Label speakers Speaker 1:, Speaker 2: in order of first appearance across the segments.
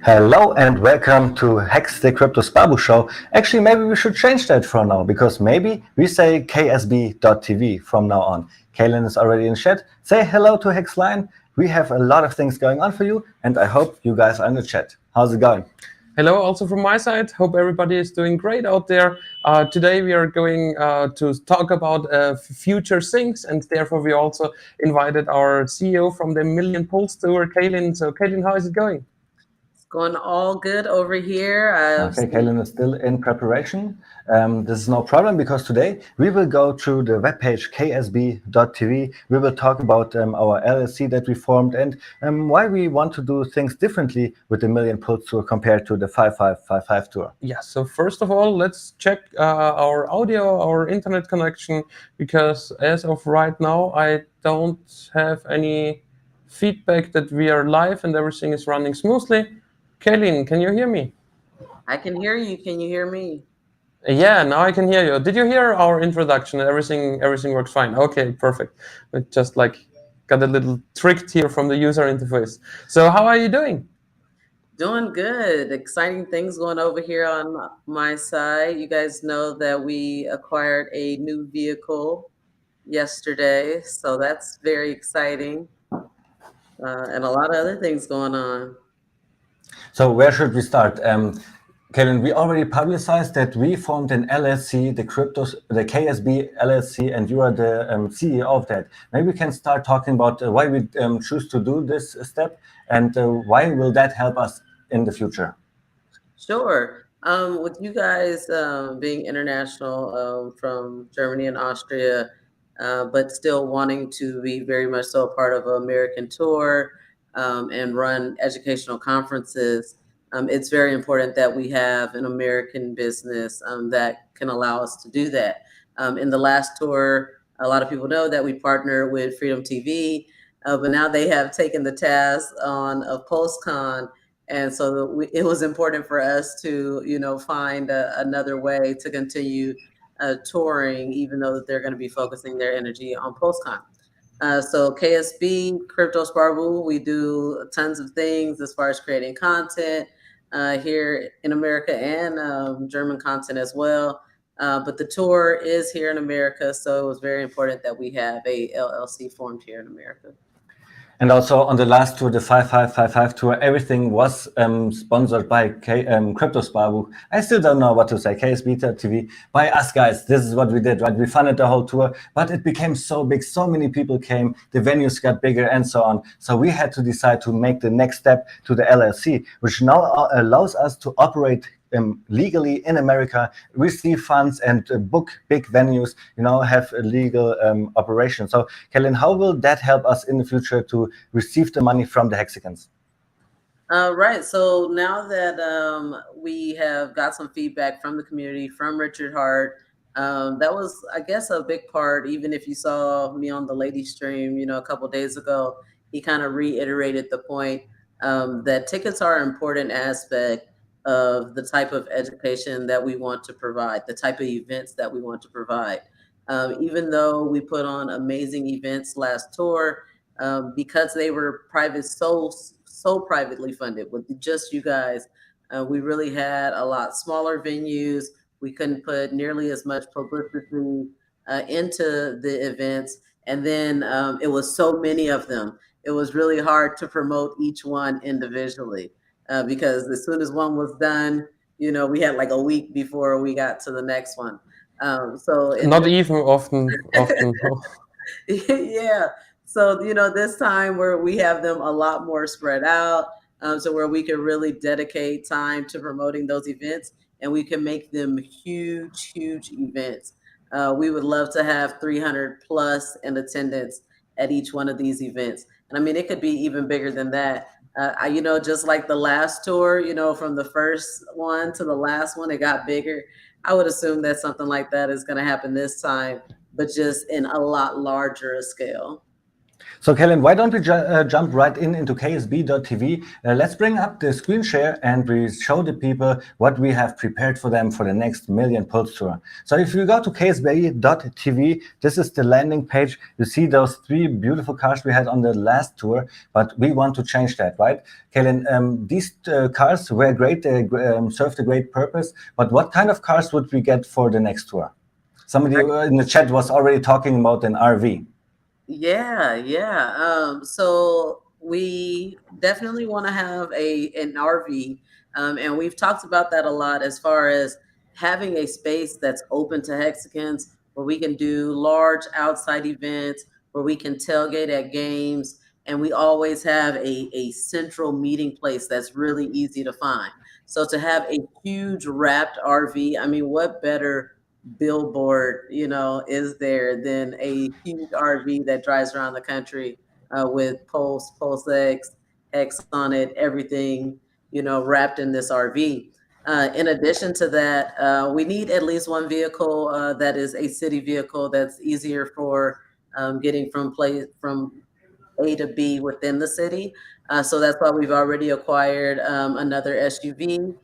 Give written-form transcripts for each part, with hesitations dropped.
Speaker 1: Hello and welcome to HEX the Crypto Spabu Show. Actually, maybe we should change that for now, because maybe we say ksb.tv from now on. Kaylin is already in chat. Say hello to HEX Line. We have a lot of things going on for you, and I hope you guys are in the chat. How's it going?
Speaker 2: Hello, also from my side. Hope everybody is doing great out there. Today we are going to talk about future things, and therefore we also invited our CEO from the Million Pulse Tour, Kaylin. So, Kaylin, how is it going?
Speaker 3: It's going all good over here.
Speaker 1: Okay, Kaylin is still in preparation. This is no problem, because today we will go through the webpage ksb.tv. We will talk about our LLC that we formed and why we want to do things differently with the Million Pulse Tour compared to the 5555 Tour.
Speaker 2: Yeah, so first of all, let's check our audio, our internet connection, because as of right now, I don't have any feedback that we are live and everything is running smoothly. Kaylin, can you hear me?
Speaker 3: I can hear you. Can you hear me?
Speaker 2: Yeah, now I can hear you. Did you hear our introduction? Everything works fine. Okay, perfect. We just got a little tricked here from the user interface. So how are you doing?
Speaker 3: Doing good. Exciting things going over here on my side. You guys know that we acquired a new vehicle yesterday, so that's very exciting. And a lot of other things going on.
Speaker 1: So where should we start? Kevin, we already publicized that we formed an LLC, the KSB LLC, and you are the CEO of that. Maybe we can start talking about why we choose to do this step, and why will that help us in the future?
Speaker 3: Sure. With you guys being international from Germany and Austria, but still wanting to be very much so a part of an American tour and run educational conferences, it's very important that we have an American business that can allow us to do that. In the last tour, a lot of people know that we partnered with Freedom TV, but now they have taken the task on of PulseCon. And so it was important for us to, find another way to continue touring, even though they're going to be focusing their energy on PulseCon. So KSB, Crypto Sparbu, we do tons of things as far as creating content here in America and German content as well. But the tour is here in America, so it was very important that we have a LLC formed here in America.
Speaker 1: And also on the last tour, the 5555 tour, everything was sponsored by Crypto Spabu. I still don't know what to say, KSB.TV, by us guys. This is what we did, right? We funded the whole tour, but it became so big. So many people came, the venues got bigger and so on. So we had to decide to make the next step to the LLC, which now allows us to operate legally in America, receive funds and book big venues, have a legal operation. So, Kellen, how will that help us in the future to receive the money from the Hexicans?
Speaker 3: Right. So now that we have got some feedback from the community, from Richard Hart, that was, I guess, a big part. Even if you saw me on the lady stream, a couple days ago, he kind of reiterated the point that tickets are an important aspect of the type of education that we want to provide, the type of events that we want to provide. Even though we put on amazing events last tour, because they were so privately funded with just you guys, we really had a lot smaller venues. We couldn't put nearly as much publicity into the events. And then it was so many of them. It was really hard to promote each one individually. Because as soon as one was done, we had like a week before we got to the next one. So
Speaker 2: not even often.
Speaker 3: Yeah. So this time where we have them a lot more spread out, so where we can really dedicate time to promoting those events, and we can make them huge events. We would love to have 300 plus in attendance at each one of these events, and I mean it could be even bigger than that. Just like the last tour, from the first one to the last one, it got bigger. I would assume that something like that is going to happen this time, but just in a lot larger scale.
Speaker 1: So, Kellen, why don't we jump right into ksb.tv? Let's bring up the screen share and we show the people what we have prepared for them for the next million Pulse Tour. So if you go to ksb.tv, this is the landing page. You see those 3 beautiful cars we had on the last tour, but we want to change that, right? Kellen, these cars were great, they served a great purpose, but what kind of cars would we get for the next tour? Somebody in the chat was already talking about an RV.
Speaker 3: Yeah. So we definitely want to have an RV, and we've talked about that a lot as far as having a space that's open to Hexicans, where we can do large outside events, where we can tailgate at games, and we always have a central meeting place that's really easy to find. So to have a huge wrapped RV, I mean, what better billboard, is there than a huge RV that drives around the country with Pulsechain, HEX on it, everything, wrapped in this RV. In addition to that, we need at least one vehicle that is a city vehicle that's easier for getting from A to B within the city. So that's why we've already acquired another SUV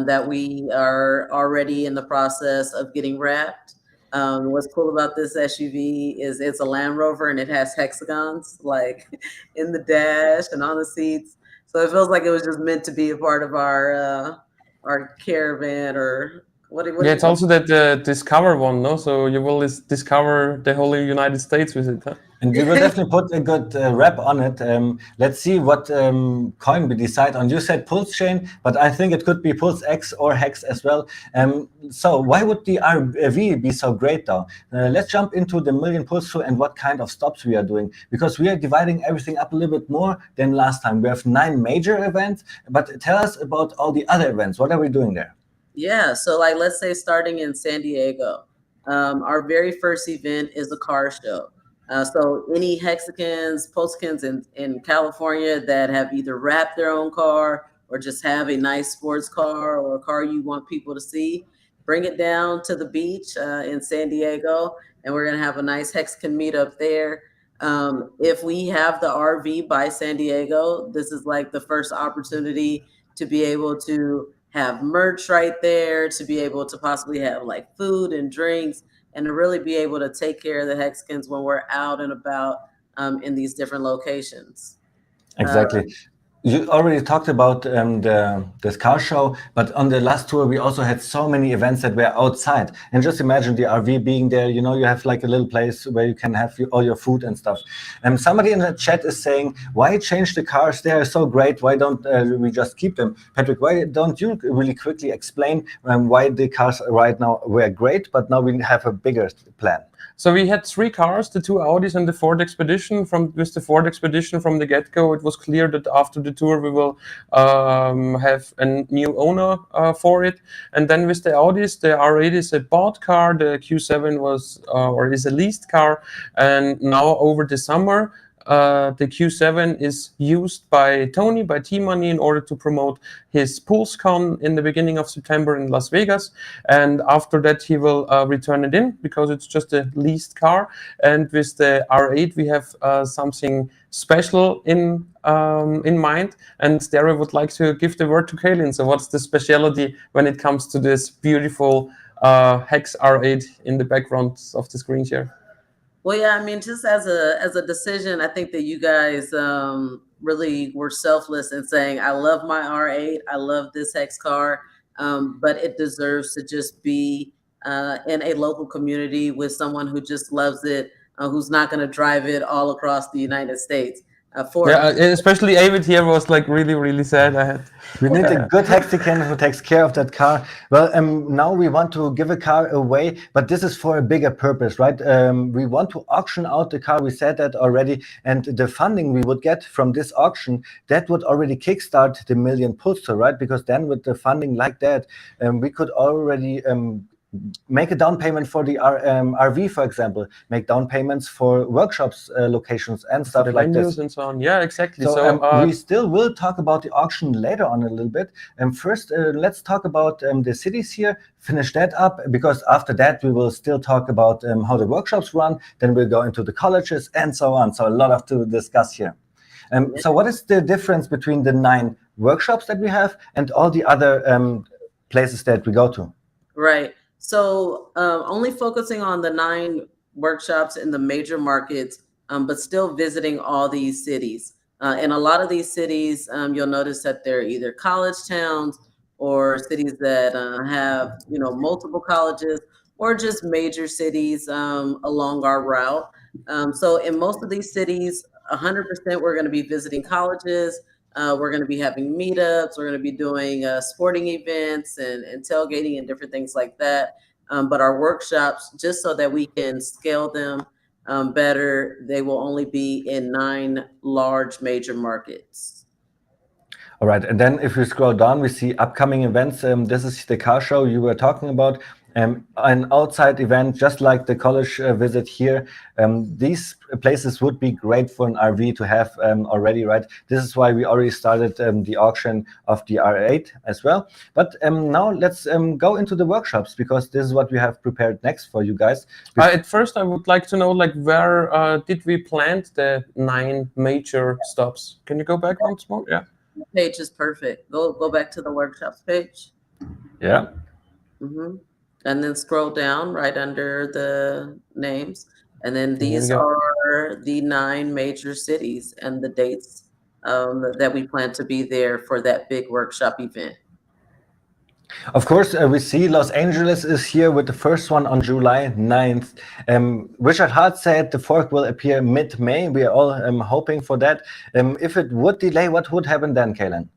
Speaker 3: that we are already in the process of getting wrapped. What's cool about this SUV is it's a Land Rover and it has hexagons like in the dash and on the seats. So it feels like it was just meant to be a part of our caravan or what
Speaker 2: Yeah, it's also that Discover one, no? So you will discover the whole United States with it, huh?
Speaker 1: And we will definitely put a good wrap on it. Let's see what coin we decide on. You said Pulsechain, but I think it could be Pulsex or HEX as well. So why would the RV be so great though? Let's jump into the million Pulse Tour and what kind of stops we are doing. Because we are dividing everything up a little bit more than last time. We have 9 major events, but tell us about all the other events. What are we doing there?
Speaker 3: Yeah, so like let's say starting in San Diego, our very first event is a car show. So any Hexicans, Postcans in California that have either wrapped their own car or just have a nice sports car or a car you want people to see, bring it down to the beach in San Diego, and we're gonna have a nice Hexican meetup there. If we have the RV by San Diego, this is like the first opportunity to be able to have merch right there, to be able to possibly have like food and drinks, and to really be able to take care of the Hexicans when we're out and about in these different locations.
Speaker 1: Exactly. You already talked about this car show, but on the last tour we also had so many events that were outside. And just imagine the RV being there. You know, you have like a little place where you can have all your food and stuff. And somebody in the chat is saying, "Why change the cars? They are so great. Why don't we just keep them?" Patrick, why don't you really quickly explain why the cars right now were great, but now we have a bigger plan?
Speaker 2: So we had 3 cars, the 2 Audis and the Ford Expedition. With the Ford Expedition from the get-go, it was clear that after the tour we will have a new owner for it. And then with the Audis, the R8 is a bought car, the Q7 was or is a leased car, and now over the summer the Q7 is used by Tony, by T-Money, in order to promote his PulseCon in the beginning of September in Las Vegas. And after that, he will return it in because it's just a leased car. And with the R8, we have something special in mind. And there I would like to give the word to Kaylin. So what's the specialty when it comes to this beautiful HEX R8 in the background of the screen share?
Speaker 3: Well, yeah, I mean, just as a decision, I think that you guys really were selfless in saying, I love my R8, I love this Hex car, but it deserves to just be in a local community with someone who just loves it, who's not going to drive it all across the United States.
Speaker 2: Yeah, especially David here was like really sad.
Speaker 1: We need a good Hexican who takes care of that car. Well, now we want to give a car away, but this is for a bigger purpose, right? We want to auction out the car. We said that already, and the funding we would get from this auction, that would already kickstart the million Pulse Tour, right? Because then with the funding like that, we could already make a down payment for the RV, for example, make down payments for workshops locations and stuff
Speaker 2: the
Speaker 1: like
Speaker 2: venues
Speaker 1: this.
Speaker 2: and so on. Yeah, exactly.
Speaker 1: So, we still will talk about the auction later on a little bit. First, let's talk about the cities here, finish that up, because after that we will still talk about how the workshops run, then we'll go into the colleges and so on. So a lot to discuss here. So what is the difference between the 9 workshops that we have and all the other places that we go to?
Speaker 3: Right. So only focusing on the 9 workshops in the major markets, but still visiting all these cities. In a lot of these cities, you'll notice that they're either college towns or cities that have, multiple colleges, or just major cities along our route. So in most of these cities, 100% we're going to be visiting colleges. We're going to be having meetups. We're going to be doing sporting events and tailgating and different things like that. But our workshops, just so that we can scale them better, they will only be in 9 large major markets.
Speaker 1: All right, and then if we scroll down, we see upcoming events. This is the car show you were talking about. An outside event, just like the college visit here. These places would be great for an RV to have already, right? This is why we already started the auction of the R8 as well. But now let's go into the workshops, because this is what we have prepared next for you guys.
Speaker 2: At first, I would like to know, like, where did we plant the 9 major stops? Can you go back once more? Yeah.
Speaker 3: The page is perfect. Go back to the workshops page.
Speaker 1: Yeah.
Speaker 3: And then scroll down right under the names. And then these are the 9 major cities and the dates that we plan to be there for that big workshop event.
Speaker 1: Of course, we see Los Angeles is here with the first one on July 9th. Richard Hart said the fork will appear mid-May. We are all hoping for that. If it would delay, what would happen then, Kaylin?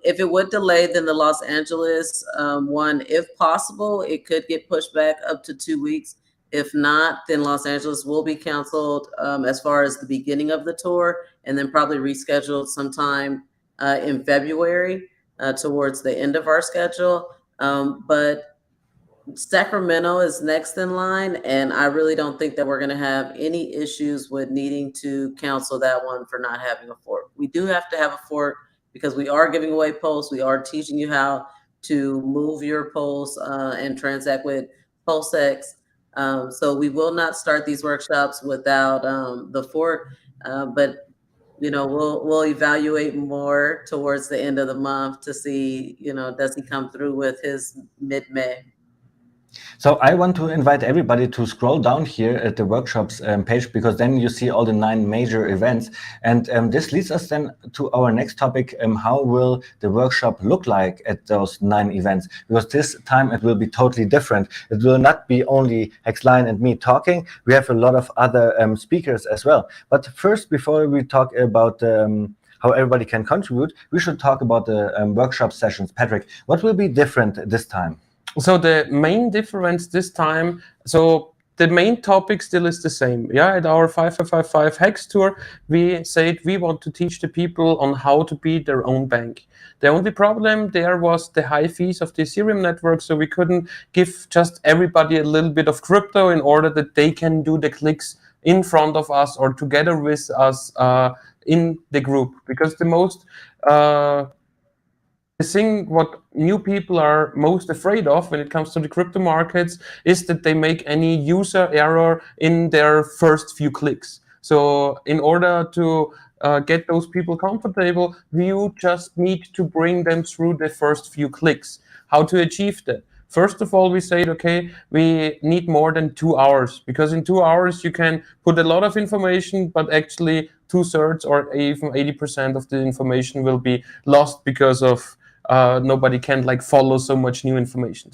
Speaker 3: If it would delay, then the Los Angeles one, if possible, it could get pushed back up to 2 weeks. If not, then Los Angeles will be canceled as far as the beginning of the tour, and then probably rescheduled sometime in February towards the end of our schedule. But Sacramento is next in line, and I really don't think that we're going to have any issues with needing to cancel that one for not having a fork. We do have to have a fork because we are giving away Pulse. We are teaching you how to move your Pulse and transact with Pulsechain. So we will not start these workshops without the fork, but we'll evaluate more towards the end of the month to see, does he come through with his mid-May.
Speaker 1: So I want to invite everybody to scroll down here at the workshops page, because then you see all the 9 major events. And this leads us then to our next topic. How will the workshop look like at those 9 events? Because this time it will be totally different. It will not be only Hexline and me talking. We have a lot of other speakers as well. But first, before we talk about how everybody can contribute, we should talk about the workshop sessions. Patrick, what will be different this time?
Speaker 2: So the main difference this time, so the main topic still is the same. Yeah, at our 5555 Hex tour, we said we want to teach the people on how to be their own bank. The only problem there was the high fees of the Ethereum network, so we couldn't give just everybody a little bit of crypto in order that they can do the clicks in front of us or together with us in the group. Because the most the thing what new people are most afraid of when it comes to the crypto markets is that they make any user error in their first few clicks. So in order to get those people comfortable, you just need to bring them through the first few clicks. How to achieve that? First of all, we said, okay, we need more than 2 hours, because in 2 hours you can put a lot of information, but actually 2/3 or even 80% of the information will be lost because of nobody can follow so much new information,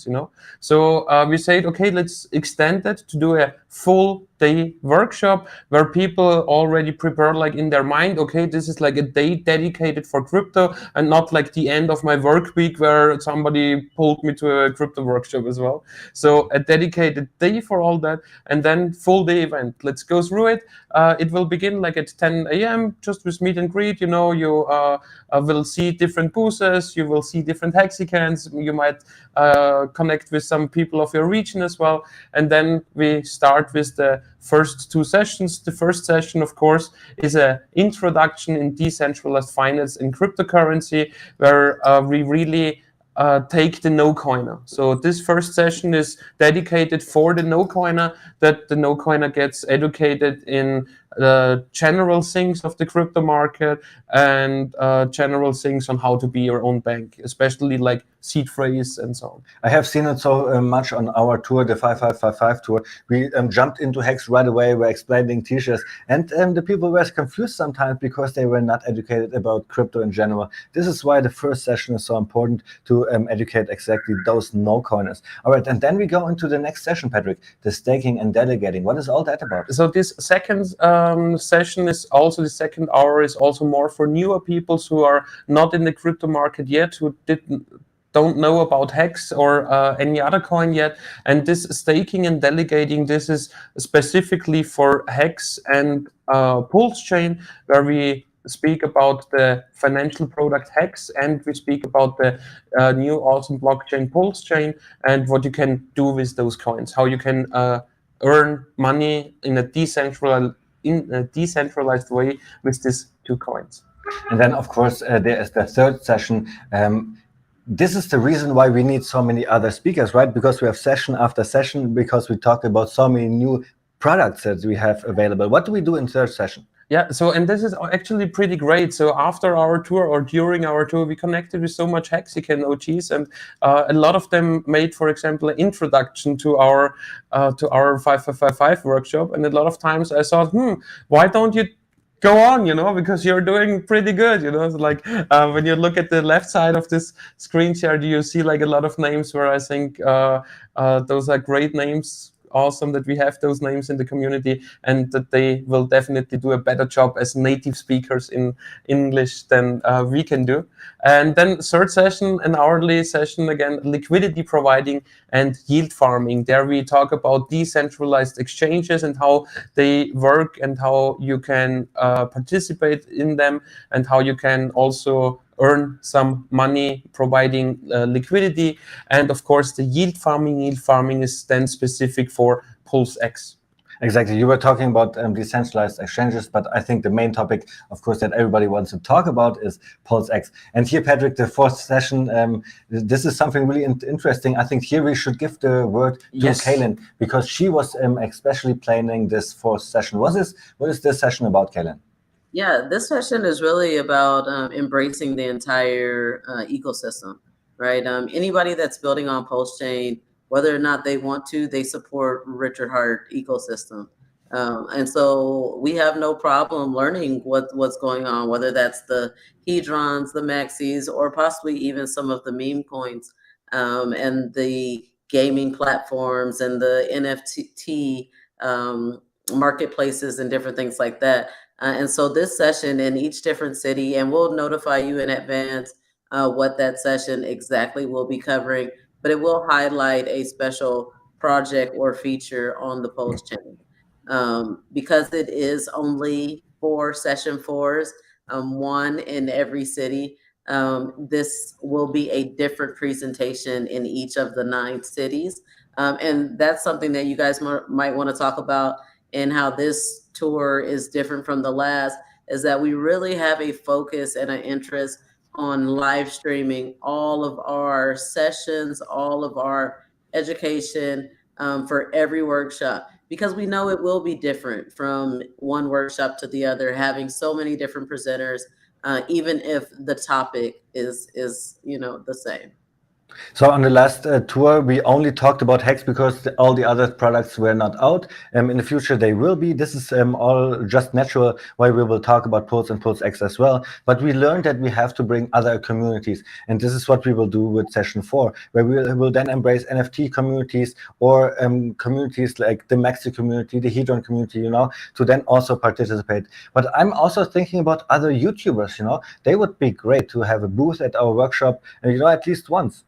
Speaker 2: So we said, okay, let's extend that to do a full day workshop where people already prepare like in their mind, okay, this is like a day dedicated for crypto, and not like the end of my work week where somebody pulled me to a crypto workshop as well. So a dedicated day for all that, and then full day event. Let's go through it. It will begin like at 10 a.m. just with meet and greet. You know, you will see different booths, you will see different Hexicans, you might connect with some people of your region as well. And then we start with the first two sessions. The first session, of course, is an introduction in decentralized finance and cryptocurrency, where we really take the no coiner. So this first session is dedicated for the no coiner, that the no coiner gets educated in the general things of the crypto market and general things on how to be your own bank, especially like seed phrase and so on.
Speaker 1: I have seen it so much on our tour, the 5555 tour. We jumped into Hex right away. We're explaining t-shirts, and the people were confused sometimes because they were not educated about crypto in general. This is why the first session is so important, to educate exactly those no coiners. All right, and then we go into the next session, Patrick, the staking and delegating. What is all that about?
Speaker 2: So this second session is also, the second hour is also more for newer people who are not in the crypto market yet, who don't know about Hex or any other coin yet. And this staking and delegating, this is specifically for Hex and Pulsechain, where we speak about the financial product Hex, and we speak about the new awesome blockchain Pulsechain, and what you can do with those coins, how you can earn money in a decentralized way with these two coins.
Speaker 1: And then, of course, there is the third session. This is the reason why we need so many other speakers, right? Because we have session after session, because we talk about so many new products that we have available. What do we do in third session?
Speaker 2: Yeah, so, and this is actually pretty great. So after our tour or during our tour, we connected with so much Hexican OGs, and a lot of them made, for example, an introduction to our 5555 workshop. And a lot of times I thought, why don't you go on, you know, because you're doing pretty good, you know. It's like when you look at the left side of this screen share, you see like a lot of names where I think those are great names. Awesome that we have those names in the community, and that they will definitely do a better job as native speakers in English than we can do. And then third session, an hourly session, again, liquidity providing and yield farming. There we talk about decentralized exchanges and how they work, and how you can participate in them, and how you can also earn some money providing liquidity. And of course, the yield farming is then specific for PulseX.
Speaker 1: Exactly. You were talking about decentralized exchanges, but I think the main topic, of course, that everybody wants to talk about is PulseX. And here, Patrick, the fourth session, this is something really interesting. I think here we should give the word to Kaylin, because she was especially planning this fourth session. What is this session about, Kaylin?
Speaker 3: Yeah, this session is really about embracing the entire ecosystem, right? Anybody that's building on Pulsechain, whether or not they want to, they support Richard Heart ecosystem. And so we have no problem learning what's going on, whether that's the Hedrons, the Maxis, or possibly even some of the meme coins, and the gaming platforms and the NFT marketplaces and different things like that. And so this session in each different city, and we'll notify you in advance what that session exactly will be covering, but it will highlight a special project or feature on the Pulsechain. Because it is only 4 session 4s, one in every city, this will be a different presentation in each of the 9 cities. And that's something that you guys might want to talk about, and how this tour is different from the last, is that we really have a focus and an interest on live streaming all of our sessions, all of our education for every workshop, because we know it will be different from one workshop to the other, having so many different presenters, even if the topic is the same.
Speaker 1: So on the last tour, we only talked about HEX because all the other products were not out. In the future, they will be. This is all just natural why we will talk about Pulse and Pulse X as well. But we learned that we have to bring other communities. And this is what we will do with session 4, where we will then embrace NFT communities or communities like the Maxi community, the Hedron community, to then also participate. But I'm also thinking about other YouTubers, they would be great to have a booth at our workshop, at least once.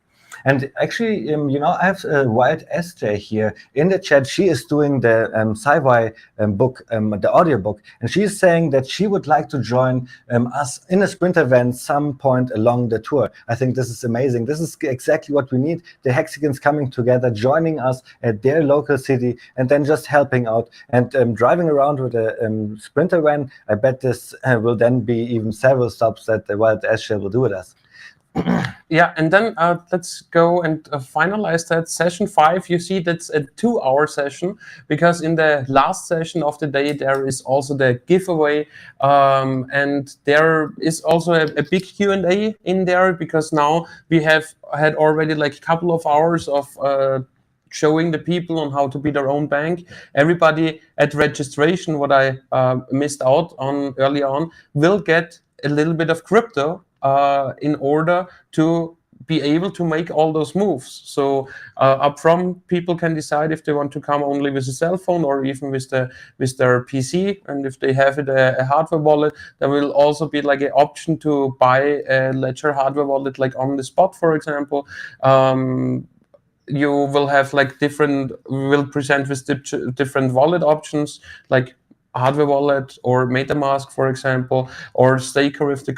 Speaker 1: And actually, I have Wild SJ here in the chat. She is doing the sci-fi book, the audio book, and she is saying that she would like to join us in a sprint event some point along the tour. I think this is amazing. This is exactly what we need. The Hexicans coming together, joining us at their local city, and then just helping out and driving around with a sprinter van. I bet this will then be even several stops that the Wild SJ will do with us.
Speaker 2: Yeah, and then let's go and finalize that. Session 5, you see that's a 2-hour session, because in the last session of the day, there is also the giveaway. And there is also a big Q&A in there, because now we have had already like a couple of hours of showing the people on how to be their own bank. Everybody at registration, what I missed out on early on, will get a little bit of crypto in order to be able to make all those moves. So upfront, people can decide if they want to come only with a cell phone or even with their PC. And if they have a hardware wallet, there will also be like an option to buy a Ledger hardware wallet, like on the spot, for example. You will have like will present with different wallet options, like hardware wallet or MetaMask, for example, or staker with the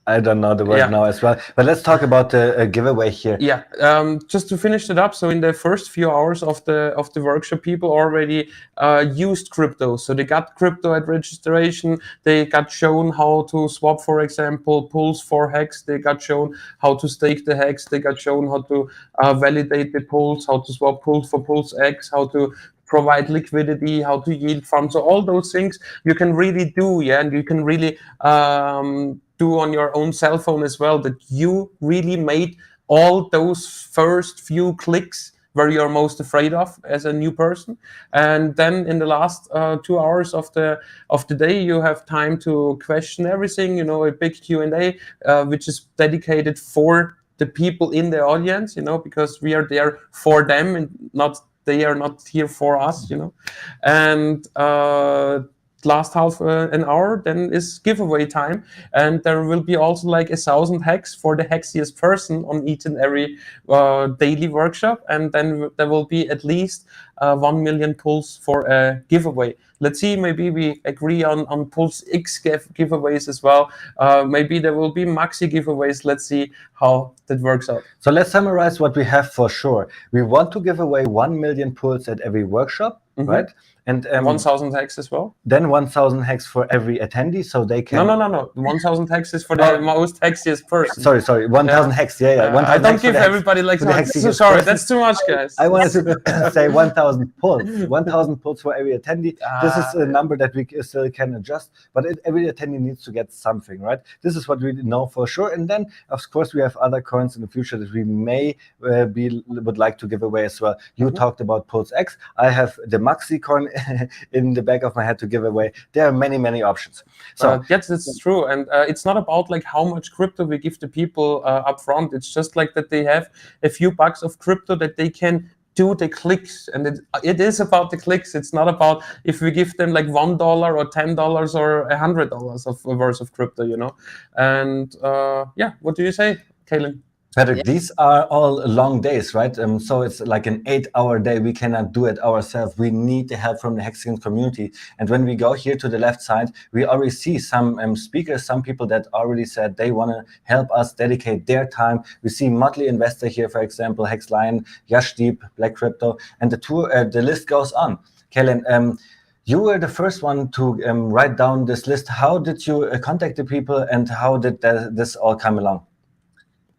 Speaker 1: I don't know the word now as well, but let's talk about the giveaway here.
Speaker 2: Yeah, just to finish it up. So in the first few hours of the workshop, people already used crypto. So they got crypto at registration. They got shown how to swap, for example, Pulse for HEX. They got shown how to stake the HEX. They got shown how to validate the Pulse, how to swap Pulse for Pulse X, how to provide liquidity, how to yield funds. So all those things you can really do, and you can really do on your own cell phone as well, that you really made all those first few clicks where you're most afraid of as a new person. And then in the last 2 hours of the day, you have time to question everything, a big Q&A, which is dedicated for the people in the audience, because we are there for them and they are not here for us, and last half an hour then is giveaway time, and there will be also like 1,000 HEX for the hexiest person on each and every daily workshop, and then there will be at least 1 million Pulse for a giveaway. Let's see, maybe we agree on Pulse X giveaways as well. Maybe there will be Maxi giveaways. Let's see how that works out.
Speaker 1: So let's summarize what we have for sure. We want to give away 1 million Pulse at every workshop, right?
Speaker 2: And 1,000 HEX as well.
Speaker 1: Then 1,000 HEX for every attendee, so they can.
Speaker 2: No. 1,000 HEX is for the most hexiest person.
Speaker 1: Sorry. 1,000 HEX. Yeah. 1,000
Speaker 2: I don't give everybody like. So sorry, that's too much, guys.
Speaker 1: I wanted to say 1,000 Pulse. 1,000 Pulse for every attendee. This is a number that we still can adjust, but every attendee needs to get something, right? This is what we know for sure. And then, of course, we have other coins in the future that we may would like to give away as well. You talked about Pulse X. I have the Maxi coin in the back of my head to give away. There are many options. So
Speaker 2: yes, that's true, and it's not about like how much crypto we give the people up front. It's just like that they have a few bucks of crypto that they can do the clicks, and it is about the clicks. It's not about if we give them like $1 or $10 or $100 of worth of crypto, And what do you say, Kaylin?
Speaker 1: Patrick, these are all long days, right? So it's like an 8-hour day. We cannot do it ourselves. We need the help from the Hexicans community. And when we go here to the left side, we already see some speakers, some people that already said they want to help us dedicate their time. We see Motley Investor here, for example, Hex Lion, Yashdeep, Black Crypto, and the list goes on. Kellen, you were the first one to write down this list. How did you contact the people, and how did this all come along?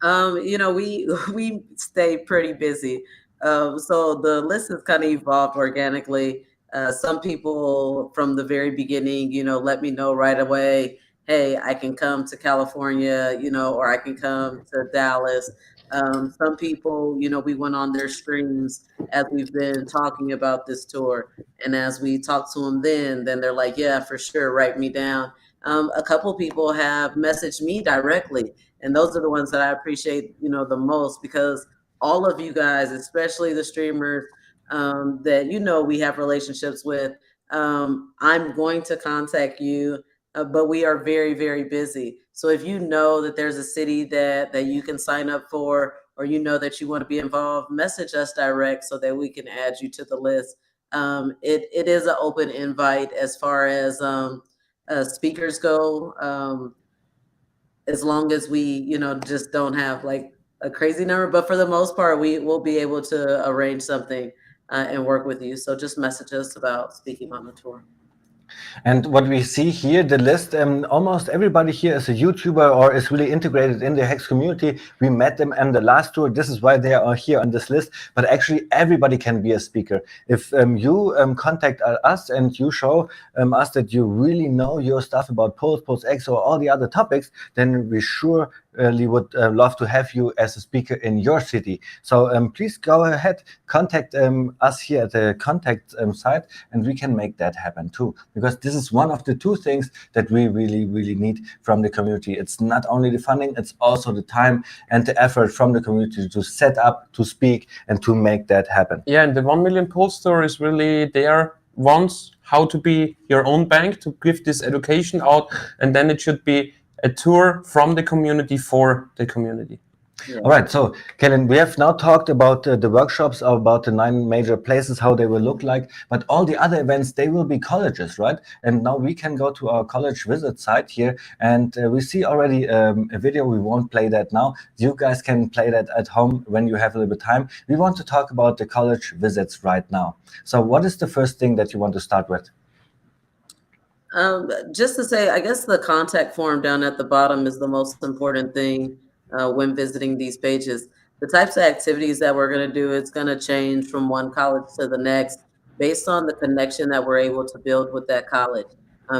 Speaker 3: We stay pretty busy. So the list has kind of evolved organically. Some people from the very beginning, let me know right away, hey, I can come to California, or I can come to Dallas. Some people, we went on their streams as we've been talking about this tour. And as we talk to them then they're like, yeah, for sure, write me down. A couple people have messaged me directly, and those are the ones that I appreciate, the most, because all of you guys, especially the streamers that we have relationships with, I'm going to contact you, but we are very, very busy. So if you know that there's a city that you can sign up for, or that you want to be involved, message us direct so that we can add you to the list. It is an open invite as far as speakers go, as long as we, just don't have like a crazy number. But for the most part, we will be able to arrange something and work with you. So just message us about speaking on the tour.
Speaker 1: And what we see here, the list, almost everybody here is a YouTuber or is really integrated in the Hex community. We met them on the last tour. This is why they are here on this list. But actually, everybody can be a speaker. If you contact us and you show us that you really know your stuff about Pulsechain or all the other topics, then we surely would love to have you as a speaker in your city. So please go ahead, contact us here at the contact site, and we can make that happen too. Because this is one of the two things that we really, really need from the community. It's not only the funding, it's also the time and the effort from the community to set up, to speak, and to make that happen.
Speaker 2: Yeah, and the 1 million Pulse Tour is really there once how to be your own bank, to give this education out, and then it should be a tour from the community for the community.
Speaker 3: Yeah.
Speaker 1: All right, so Kellen, we have now talked about the workshops, about the 9 major places, how they will look like, but all the other events, they will be colleges, right? And now we can go to our college visit site here, and we see already a video. We won't play that now. You guys can play that at home when you have a little bit of time. We want to talk about the college visits right now. So what is the first thing that you want to start with?
Speaker 3: Just to say, I guess the contact form down at the bottom is the most important thing when visiting these pages. The types of activities that we're going to do, it's going to change from one college to the next based on the connection that we're able to build with that college.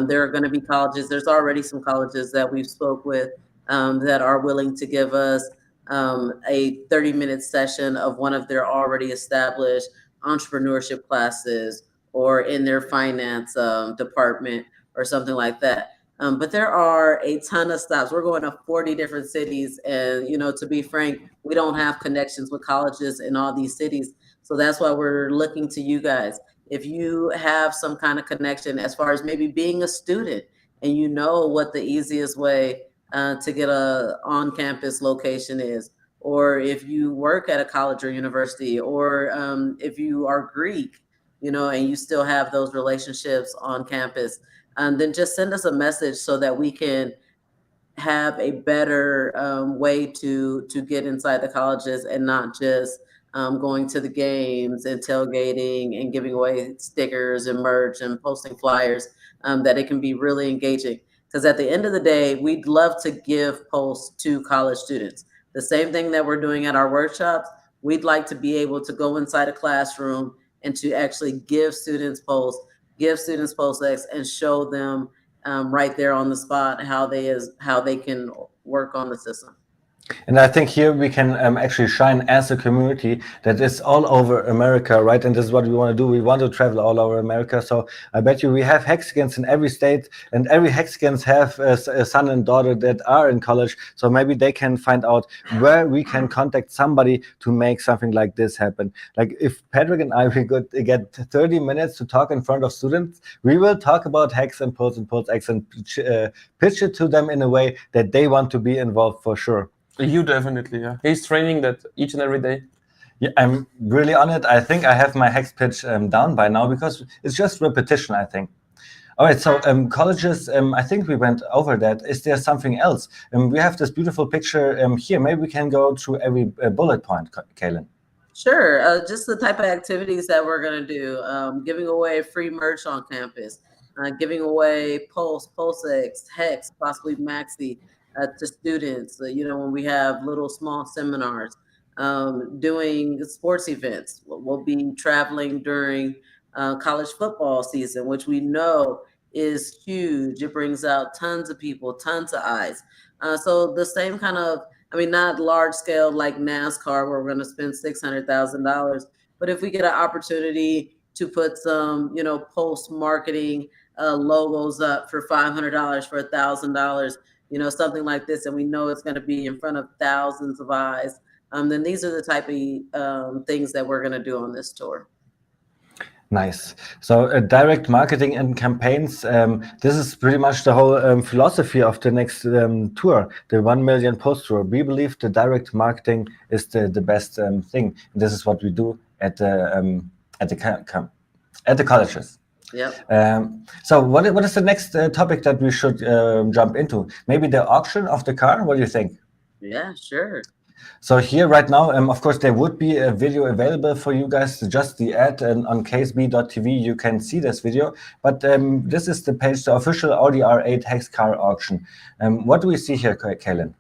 Speaker 3: There are going to be colleges, there's already some colleges that we've spoke with that are willing to give us a 30-minute session of one of their already established entrepreneurship classes, or in their finance department, or something like that. But there are a ton of stops. We're going to 40 different cities. And, to be frank, we don't have connections with colleges in all these cities. So that's why we're looking to you guys. If you have some kind of connection as far as maybe being a student, and you know what the easiest way to get a on-campus location is, or if you work at a college or university, or if you are Greek, and you still have those relationships on campus, then just send us a message so that we can have a better way to get inside the colleges, and not just going to the games and tailgating and giving away stickers and merch and posting flyers, that it can be really engaging. Because at the end of the day, we'd love to give posts to college students. The same thing that we're doing at our workshops, we'd like to be able to go inside a classroom and to actually give students posts, and show them right there on the spot how they can work on the system.
Speaker 1: And I think here we can actually shine as a community that is all over America, right? And this is what we want to do. We want to travel all over America. So I bet you we have Hexicans in every state, and every Hexicans have a son and daughter that are in college. So maybe they can find out where we can contact somebody to make something like this happen. Like if Patrick and I, we could get 30 minutes to talk in front of students, we will talk about Hex and Pulse X and pitch it to them in a way that they want to be involved for sure.
Speaker 2: You definitely, yeah. He's training that each and every day.
Speaker 1: Yeah, I'm really on it. I think I have my Hex pitch down by now, because it's just repetition, I think. All right, so colleges, I think we went over that. Is there something else? We have this beautiful picture here. Maybe we can go through every bullet point, Kaylin.
Speaker 3: Sure. Just the type of activities that we're going to do. Giving away free merch on campus. Giving away Pulsex, Hex, possibly Maxi to students. When we have little small seminars. Doing sports events. We'll be traveling during college football season, which we know is huge. It brings out tons of people, tons of eyes. So the same kind of, I mean, not large scale like NASCAR where we're going to spend $600,000, but if we get an opportunity to put some, post marketing logos up for $500, for $1,000, something like this, and we know it's going to be in front of thousands of eyes, then these are the type of things that we're going to do on this tour.
Speaker 1: Nice. So direct marketing and campaigns, this is pretty much the whole philosophy of the next tour, the 1 million post tour. We believe the direct marketing is the best thing. This is what we do at the colleges.
Speaker 3: Yep.
Speaker 1: So what is the next topic that we should jump into? Maybe the auction of the car? What do you think?
Speaker 3: Yeah, sure.
Speaker 1: So here right now, of course, there would be a video available for you guys, just the ad, and on ksb.tv you can see this video. But this is the page, the official Audi R8 HEX car auction. What do we see here, Kaylin?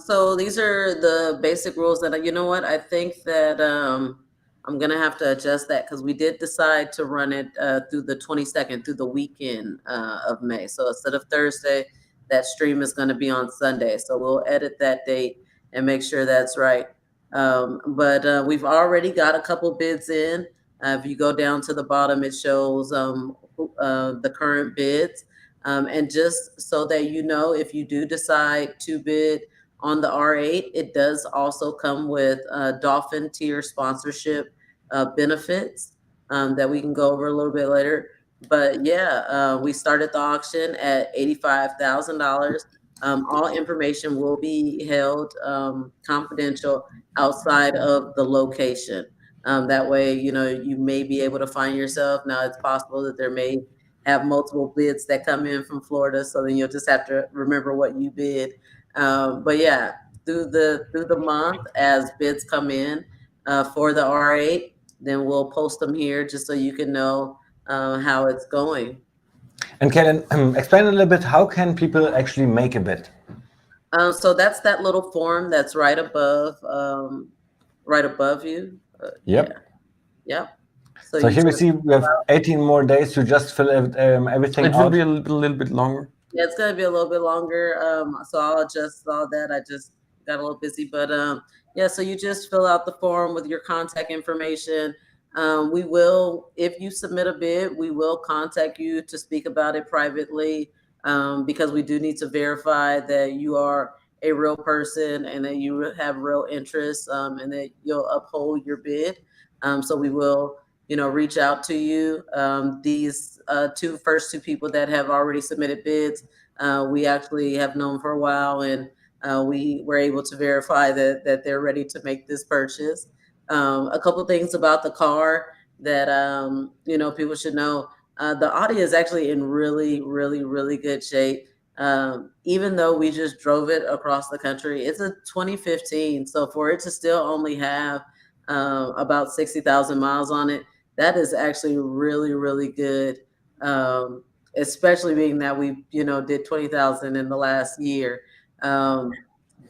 Speaker 3: So these are the basic rules that, I think that I'm going to have to adjust that because we did decide to run it through the 22nd, through the weekend of May. So instead of Thursday, that stream is going to be on Sunday. So we'll edit that date and make sure that's right. But we've already got a couple bids in. If you go down to the bottom, it shows the current bids. And just so that if you do decide to bid on the R8, it does also come with Dolphin tier sponsorship benefits that we can go over a little bit later. But yeah, we started the auction at $85,000. All information will be held confidential outside of the location. That way, you may be able to find yourself. Now, it's possible that there may have multiple bids that come in from Florida, so then you'll just have to remember what you bid. But yeah, through the month, as bids come in for the R8, then we'll post them here just so you can know how it's going.
Speaker 1: And Kaylin, explain a little bit, how can people actually make a bid?
Speaker 3: So that's that little form that's right above you.
Speaker 1: Yep.
Speaker 3: Yeah. Yep.
Speaker 1: So here we see we have 18 more days to just fill everything out.
Speaker 2: It will be a little bit longer.
Speaker 3: Yeah, it's going to be a little bit longer. So I'll adjust all that. I just got a little busy, but yeah, so you just fill out the form with your contact information. We will, if you submit a bid, we will contact you to speak about it privately because we do need to verify that you are a real person and that you have real interest and that you'll uphold your bid. So we will, reach out to you. These first two people that have already submitted bids, we actually have known for a while, and we were able to verify that they're ready to make this purchase. A couple of things about the car that people should know. The Audi is actually in really, really, really good shape. Even though we just drove it across the country, it's a 2015. So for it to still only have about 60,000 miles on it, that is actually really, really good. Especially being that we, did 20,000 in the last year.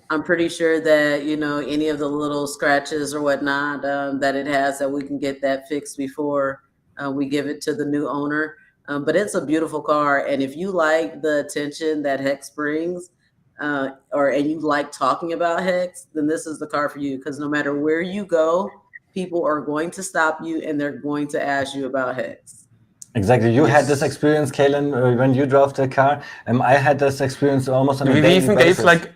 Speaker 3: I'm pretty sure that, any of the little scratches or whatnot that it has, that we can get that fixed before we give it to the new owner. But it's a beautiful car. And if you like the attention that HEX brings, and you like talking about HEX, then this is the car for you. Because no matter where you go, people are going to stop you and they're going to ask you about HEX.
Speaker 1: Exactly. You had this experience, Kaylin, when you drove the car. I had this experience almost on a daily basis.
Speaker 2: We even gave like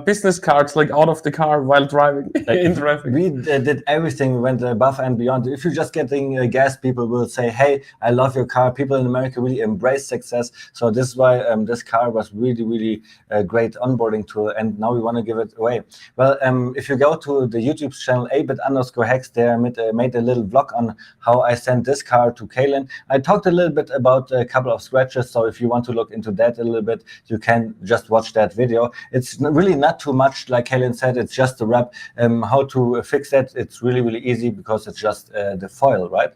Speaker 2: business cards like out of the car while driving in traffic.
Speaker 1: We did everything. We went above and beyond. If you're just getting gas, people will say, "Hey, I love your car." People in America really embrace success. So this is why this car was really, really a great onboarding tool. And now we want to give it away. Well, if you go to the YouTube channel @hex, there I made a little vlog on how I sent this car to Kaylin. I talked a little bit about a couple of scratches. So if you want to look into that a little bit, you can just watch that video. It's really not too much, like Kaylin said. It's just a wrap. How to fix that? It's really, really easy because it's just the foil, right?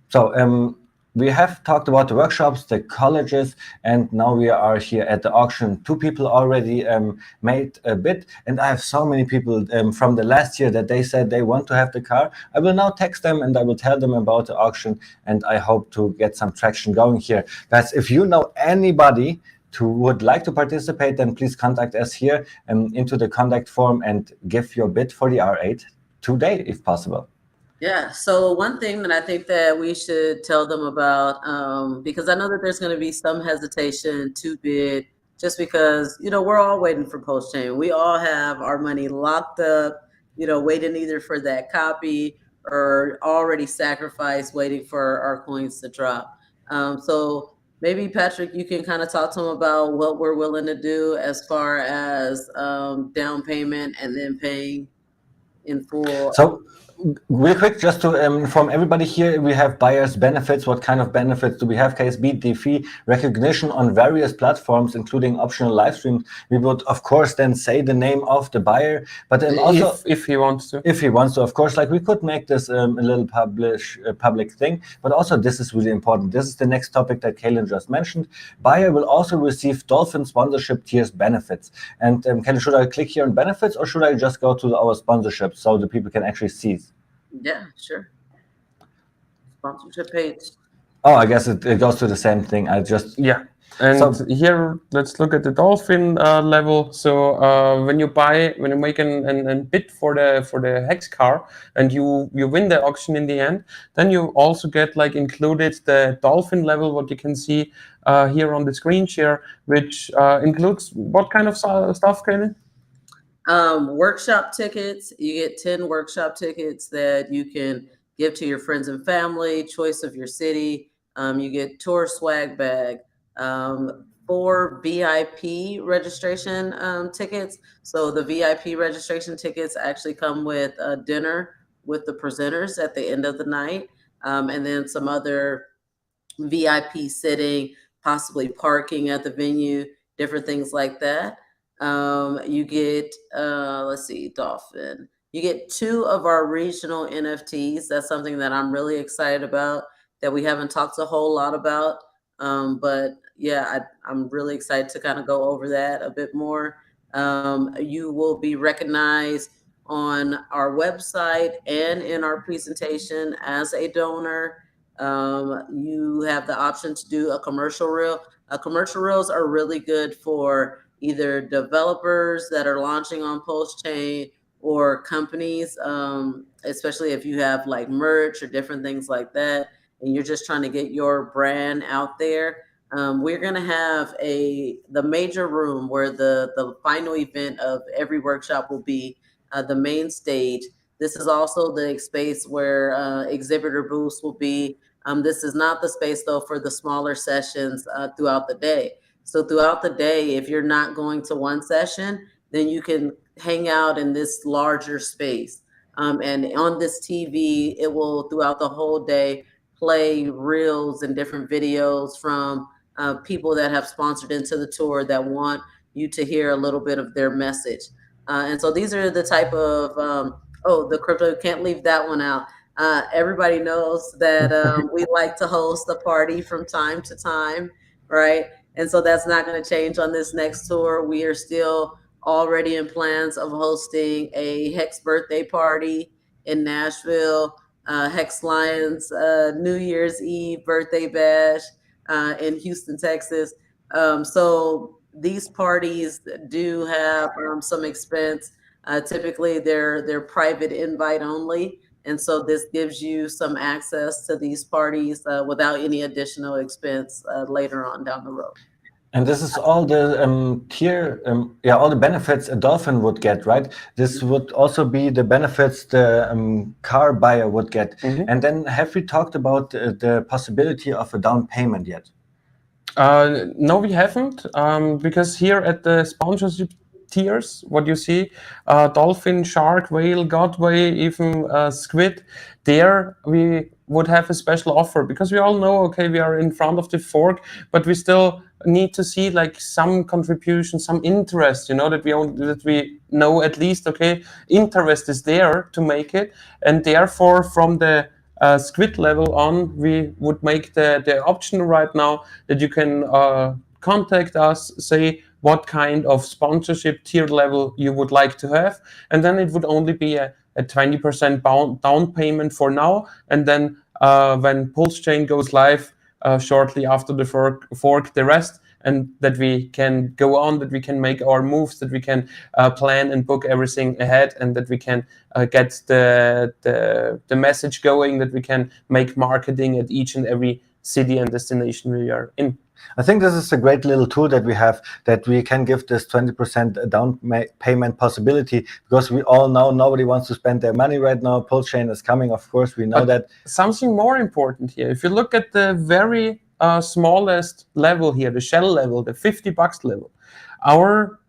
Speaker 1: So we have talked about the workshops, the colleges, and now we are here at the auction. 2 people already made a bid, and I have so many people from the last year that they said they want to have the car. I will now text them and I will tell them about the auction, and I hope to get some traction going here. Guys, if you know anybody who would like to participate, then please contact us here into the contact form and give your bid for the R8 today, if possible.
Speaker 3: Yeah. So one thing that I think that we should tell them about, because I know that there's going to be some hesitation to bid, just because we're all waiting for Pulsechain. We all have our money locked up, waiting either for that copy or already sacrificed, waiting for our coins to drop. So maybe Patrick, you can kind of talk to them about what we're willing to do as far as down payment and then paying in full.
Speaker 1: So real quick, just to inform everybody here, we have buyers benefits. What kind of benefits do we have? KSB, DeFi, recognition on various platforms, including optional live streams. We would, of course, then say the name of the buyer, but also
Speaker 2: if he wants to.
Speaker 1: If he wants to, of course, like we could make this a little public thing, but also this is really important. This is the next topic that Kaylin just mentioned. Buyer will also receive Dolphin sponsorship tiers benefits. And Kaylin, should I click here on benefits, or should I just go to our sponsorship so the people can actually see?
Speaker 3: Yeah, sure. Sponsorship page.
Speaker 1: Oh, I guess it goes to the same thing.
Speaker 2: Yeah. And here, let's look at the Dolphin level. So when you make an bid for the Hex car and you win the auction in the end, then you also get included the Dolphin level, what you can see here on the screen share, which includes what kind of stuff, Kaylin?
Speaker 3: Workshop tickets. You get 10 workshop tickets that you can give to your friends and family, choice of your city. You get tour swag bag, 4 VIP registration tickets. So the VIP registration tickets actually come with a dinner with the presenters at the end of the night, and then some other VIP sitting, possibly parking at the venue, different things like that. You get, let's see, Dolphin. You get 2 of our regional NFTs. That's something that I'm really excited about that we haven't talked a whole lot about. But yeah, I'm really excited to kind of go over that a bit more. You will be recognized on our website and in our presentation as a donor. You have the option to do a commercial reel. Commercial reels are really good for either developers that are launching on Pulsechain or companies, especially if you have merch or different things like that, and you're just trying to get your brand out there. We're going to have the major room where the final event of every workshop will be, the main stage. This is also the space where exhibitor booths will be. This is not the space, though, for the smaller sessions throughout the day. So throughout the day, if you're not going to one session, then you can hang out in this larger space. And on this TV, it will, throughout the whole day, play reels and different videos from people that have sponsored into the tour that want you to hear a little bit of their message. And so these are the type of, the crypto, can't leave that one out. Everybody knows that we like to host a party from time to time, right? And so that's not going to change on this next tour. We are still already in plans of hosting a Hex birthday party in Nashville, Hex Lions New Year's Eve birthday bash in Houston, Texas. So these parties do have some expense. Typically, they're private invite only. And so this gives you some access to these parties without any additional expense later on down the road.
Speaker 1: And this is all the tier, all the benefits a Dolphin would get, right? This would also be the benefits the car buyer would get. And then have we talked about the possibility of a down payment yet?
Speaker 2: No, we haven't, because here at the sponsorship tiers, what you see, dolphin, shark, whale, godway, even squid, there we would have a special offer, because we all know, okay, we are in front of the fork, but we still need to see some contribution, some interest, that we know at least, okay, interest is there to make it, and therefore from the squid level on, we would make the option right now that you can contact us, say what kind of sponsorship tier level you would like to have, and then it would only be a 20% down payment for now, and then when Pulsechain goes live shortly after the fork, the rest, and that we can go on, that we can make our moves, that we can plan and book everything ahead, and that we can get the message going, that we can make marketing at each and every city and destination we are in.
Speaker 1: I think this is a great little tool that we have, that we can give this 20% down payment possibility, because we all know nobody wants to spend their money right now. Pulsechain is coming, of course, we know that.
Speaker 2: Something more important here, if you look at the very smallest level here, the shell level, the $50 level, our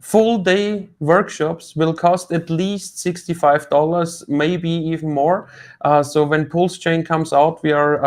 Speaker 2: full day workshops will cost at least $65, maybe even more. So when Pulsechain comes out, we are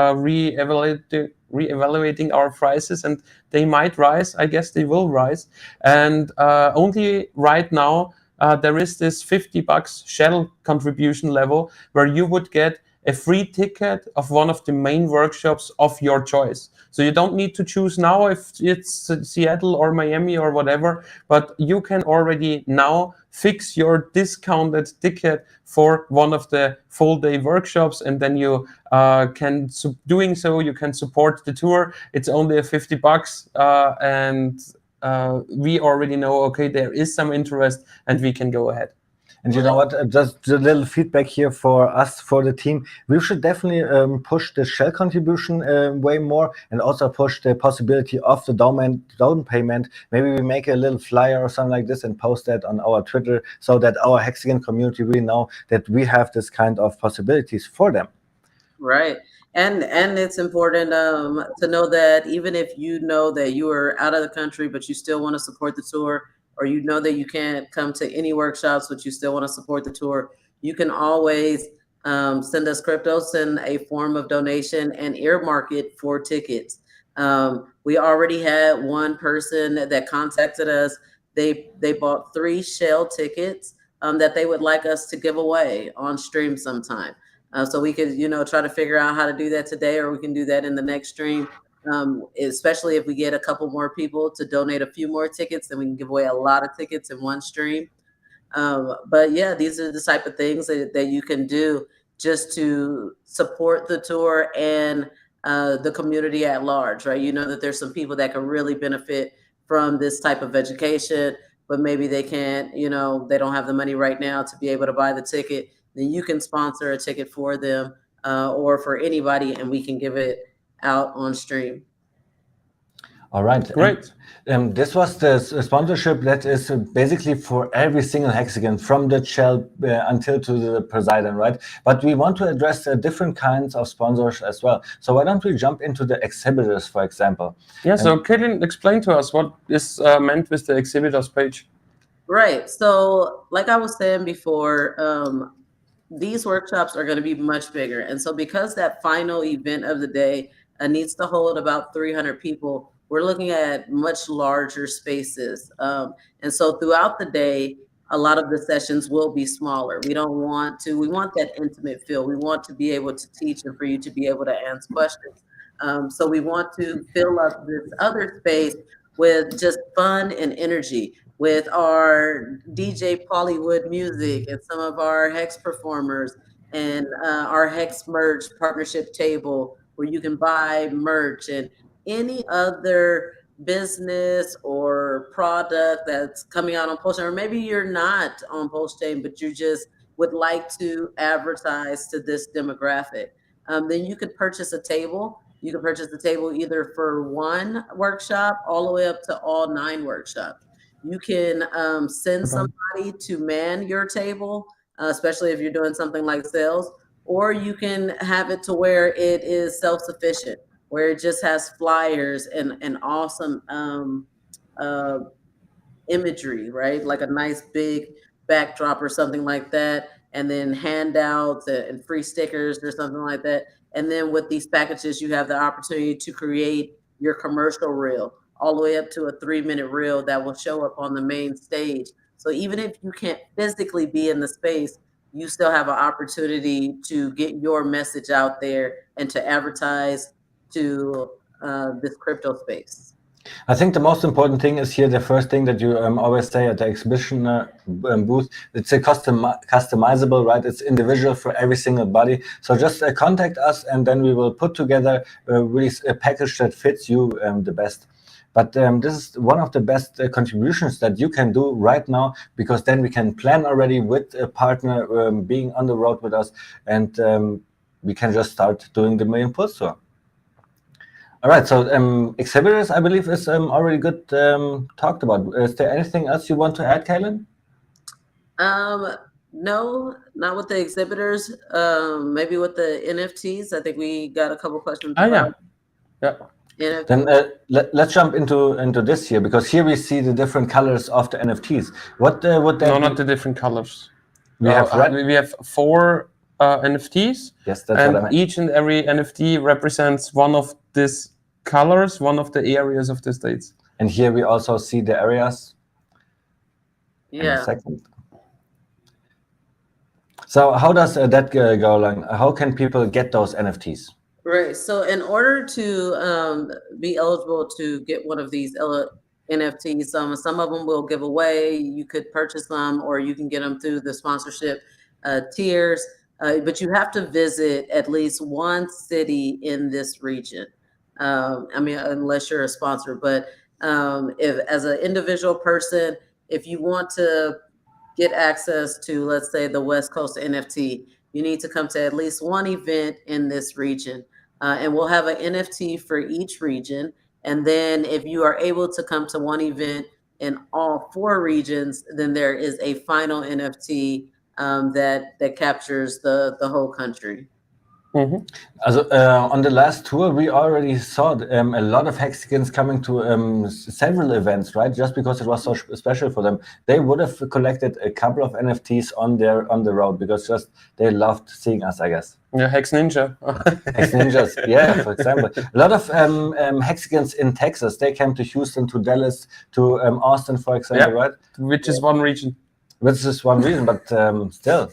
Speaker 2: reevaluating our prices, and they might rise. I guess they will rise. And only right now there is this $50 shell contribution level where you would get a free ticket of one of the main workshops of your choice. So you don't need to choose now if it's Seattle or Miami or whatever, but you can already now fix your discounted ticket for one of the full day workshops, and then you can, doing so, you can support the tour. It's only a $50, and we already know, okay, there is some interest, and we can go ahead.
Speaker 1: And you know what, just a little feedback here for us, for the team. We should definitely push the shell contribution way more, and also push the possibility of the down payment. Maybe we make a little flyer or something like this and post that on our Twitter, so that our Hexican community really know that we have this kind of possibilities for them.
Speaker 3: Right. And it's important to know that even if you know that you are out of the country, but you still want to support the tour, or you know that you can't come to any workshops, but you still want to support the tour, you can always send us crypto, send a form of donation, and earmark it for tickets. We already had one person that contacted us. They bought 3 shell tickets that they would like us to give away on stream sometime. So we could, try to figure out how to do that today, or we can do that in the next stream. Especially if we get a couple more people to donate a few more tickets, then we can give away a lot of tickets in one stream. But yeah, these are the type of things that you can do just to support the tour and the community at large, right? You know that there's some people that can really benefit from this type of education, but maybe they can't, they don't have the money right now to be able to buy the ticket. Then you can sponsor a ticket for them or for anybody, and we can give it out on stream.
Speaker 1: All right,
Speaker 2: great.
Speaker 1: This was the sponsorship that is basically for every single Hexican, from the shell until to the Poseidon, right? But we want to address different kinds of sponsors as well. So why don't we jump into the exhibitors, for example?
Speaker 2: Yeah, so Kaylin, explain to us what is meant with the exhibitors page.
Speaker 3: Right. So like I was saying before, these workshops are going to be much bigger. And so because that final event of the day needs to hold about 300 people, we're looking at much larger spaces. And so throughout the day, a lot of the sessions will be smaller. We want that intimate feel. We want to be able to teach and for you to be able to answer questions. So we want to fill up this other space with just fun and energy, with our DJ Bollywood music and some of our Hex performers, and our Hex merch partnership table where you can buy merch and any other business or product that's coming out on Pulsechain, or maybe you're not on Pulsechain, but you just would like to advertise to this demographic. Then you could purchase a table. You can purchase the table either for one workshop all the way up to all 9 workshops. You can send somebody to man your table, especially if you're doing something like sales, or you can have it to where it is self-sufficient, where it just has flyers and awesome imagery, right? Like a nice big backdrop or something like that, and then handouts and free stickers or something like that. And then with these packages, you have the opportunity to create your commercial reel, all the way up to a 3-minute reel that will show up on the main stage. So even if you can't physically be in the space, you still have an opportunity to get your message out there and to advertise to this crypto space.
Speaker 1: I think the most important thing is here the first thing that you always say at the exhibition booth. It's a customizable, right? It's individual for every single body. So just contact us, and then we will put together really a package that fits you the best. But this is one of the best contributions that you can do right now, because then we can plan already with a partner being on the road with us, and we can just start doing the Million Pulse Tour. All right, so exhibitors, I believe, is already good talked about. Is there anything else you want to add, Kaylin?
Speaker 3: No, not with the exhibitors. Maybe with the NFTs. I think we got a couple questions
Speaker 2: Oh,
Speaker 3: about
Speaker 2: yeah.
Speaker 3: NFTs.
Speaker 1: Then let's jump into this here, because here we see the different colors of the NFTs. What would that?
Speaker 2: No, not the different colors.
Speaker 1: We have red.
Speaker 2: We have 4 NFTs.
Speaker 1: Yes, that's
Speaker 2: and
Speaker 1: what I meant.
Speaker 2: each and every NFT represents one of these colors, one of the areas of the states.
Speaker 1: And here we also see the areas.
Speaker 3: Yeah.
Speaker 1: In a second. So how does that go along? How can people get those NFTs?
Speaker 3: Right. So in order to be eligible to get one of these NFTs, some of them will give away. You could purchase them, or you can get them through the sponsorship tiers. But you have to visit at least one city in this region. I mean, unless you're a sponsor. But if as an individual person, if you want to get access to, let's say, the West Coast NFT, you need to come to at least one event in this region. And we'll have an NFT for each region. And then if you are able to come to one event in all 4 regions, then there is a final NFT that captures the whole country.
Speaker 2: Mm-hmm.
Speaker 1: Also, on the last tour, we already saw a lot of Hexicans coming to several events, right? Just because it was so special for them. They would have collected a couple of NFTs on the road, because just they loved seeing us, I guess.
Speaker 2: Yeah, Hex Ninja.
Speaker 1: Hex Ninjas, yeah, for example. A lot of Hexicans in Texas, they came to Houston, to Dallas, to Austin, for example, right?
Speaker 2: Which is one region.
Speaker 1: Which is one reason, but still.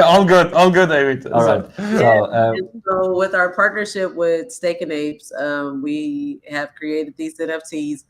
Speaker 2: all good, David.
Speaker 1: All right.
Speaker 3: So with our partnership with Stake and Apes, we have created these NFTs.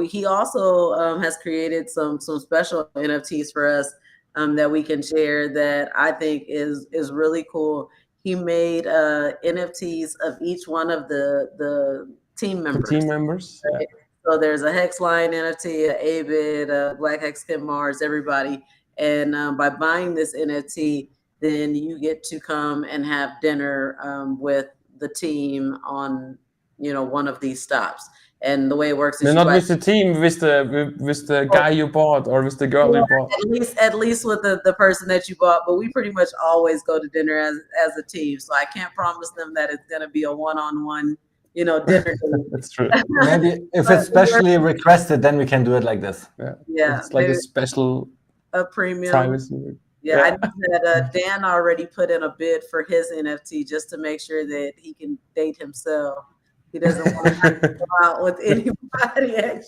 Speaker 3: He also has created some special NFTs for us that we can share that I think is really cool. He made NFTs of each one of the team members.
Speaker 2: The team members.
Speaker 3: Right? Yeah. So there's a Hexline NFT, a Avid, a Black Hexican Mars, everybody. And by buying this NFT, then you get to come and have dinner with the team on, one of these stops. And the way it works is
Speaker 2: not with the team, with the guy you bought, or with the girl you bought.
Speaker 3: At least with the person that you bought. But we pretty much always go to dinner as a team. So I can't promise them that it's going to be a one-on-one, dinner.
Speaker 2: That's true.
Speaker 1: Maybe if it's specially requested, then we can do it like this.
Speaker 3: Yeah.
Speaker 2: It's like a special.
Speaker 3: A premium
Speaker 2: privacy.
Speaker 3: Yeah, I know that Dan already put in a bid for his NFT just to make sure that he can date himself. He doesn't want to have to go out with anybody.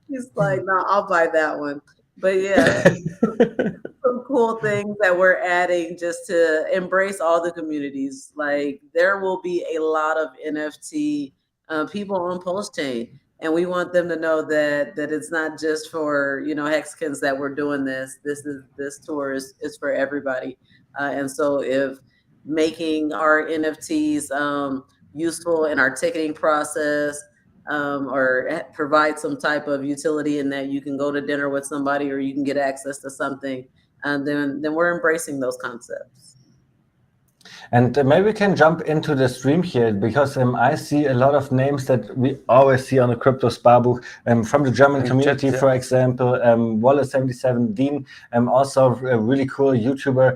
Speaker 3: He's like, no, I'll buy that one. But yeah, some cool things that we're adding just to embrace all the communities. Like there will be a lot of NFT people on Pulsechain. And we want them to know that it's not just for Hexicans that we're doing this. This tour is for everybody. And so if making our NFTs useful in our ticketing process, or provide some type of utility in that you can go to dinner with somebody or you can get access to something, then we're embracing those concepts.
Speaker 1: And maybe we can jump into the stream here, because I see a lot of names that we always see on the Crypto Sparbuch from the German community, for example, Wallace77, Dean, also a really cool YouTuber.